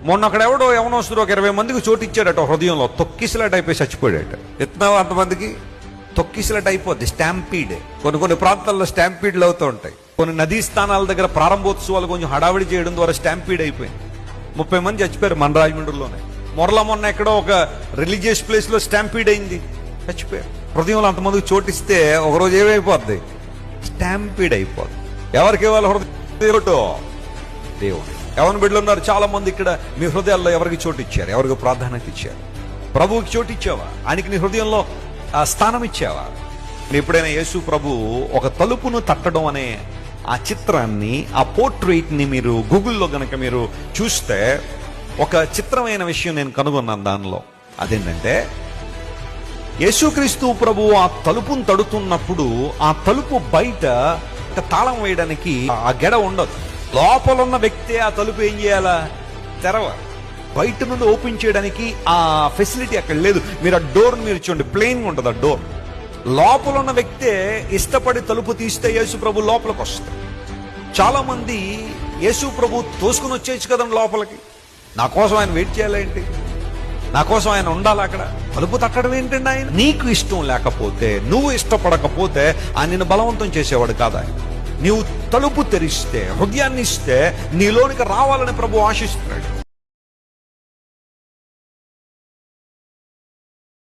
మొన్న అక్కడ ఎవనొస్తారు ఒక 20 మందికి చోటు ఇచ్చాడట హృదయంలో, తొక్కిసలాట అయిపోయి చచ్చిపోయాడట. ఎత్తున్నావా అంతమందికి? తొక్కిసలాట అయిపోద్ది, స్టాంపీడ్. కొన్ని ప్రాంతాల్లో స్టాంపీడ్లు అవుతూ ఉంటాయి. కొన్ని నదీ స్థానాల దగ్గర ప్రారంభోత్సవాలు కొంచెం హడావిడి చేయడం ద్వారా స్టాంపీడ్ అయిపోయింది. 30 మంది చచ్చిపోయారు మన రాజమండ్రిలోనే. మొన్న ఎక్కడో ఒక రిలీజియస్ ప్లేస్ లో స్టాంపీడ్ అయింది, చచ్చిపోయారు. హృదయంలో అంతమందికి చోటిస్తే ఒకరోజు ఏమైపోద్ది? స్టాంపీడ్ అయిపోద్ది. ఎవరికి ఇవ్వాలి హృదయం? దేవుడు. ఎవరి బిడ్డలు ఉన్నారు చాలా మంది ఇక్కడ. మీ హృదయాల్లో ఎవరికి చోటు ఇచ్చారు? ఎవరికి ప్రాధాన్యత ఇచ్చారు? ప్రభువుకి చోటు ఇచ్చావా? ఆయనకి నీ హృదయంలో స్థానం ఇచ్చావా? ఎప్పుడైనా యేసు ప్రభు ఒక తలుపును తట్టడం అనే ఆ చిత్రాన్ని, ఆ పోర్ట్రేట్ ని మీరు గూగుల్లో గనక మీరు చూస్తే ఒక చిత్రమైన విషయం నేను కనుగొన్నాను దానిలో. అదేంటంటే యేసుక్రీస్తు ప్రభు ఆ తలుపును తడుతున్నప్పుడు ఆ తలుపు బయట తాళం వేయడానికి ఆ గెడ ఉండదు. లోపల ఉన్న వ్యక్తి ఆ తలుపు ఏం చేయాలా? తెరవాలి. బయట నుండి ఓపెన్ చేయడానికి ఆ ఫెసిలిటీ అక్కడ లేదు. మీరు ఆ డోర్ మీరు చూడండి, ప్లెయిన్ గా ఉంటుంది ఆ డోర్. లోపల ఉన్న వ్యక్తే ఇష్టపడి తలుపు తీస్తే యేసు ప్రభు లోపలికి వస్తారు. చాలా మంది యేసు ప్రభు తోసుకుని వచ్చేయచ్చు కదండి లోపలికి. నా కోసం ఆయన వెయిట్ చేయాలేంటి? నా కోసం ఆయన ఉండాలి అక్కడ. తలుపు తట్టడం ఏంటండి? ఆయన నీకు ఇష్టం లేకపోతే, నువ్వు ఇష్టపడకపోతే ఆయన నిన్ను బలవంతం చేసేవాడు కాదు. ఆయన నీవు తలుపు తెరిస్తే, హృదయాన్ని ఇస్తే నీలోనికి రావాలని ప్రభు ఆశిస్తున్నాడు.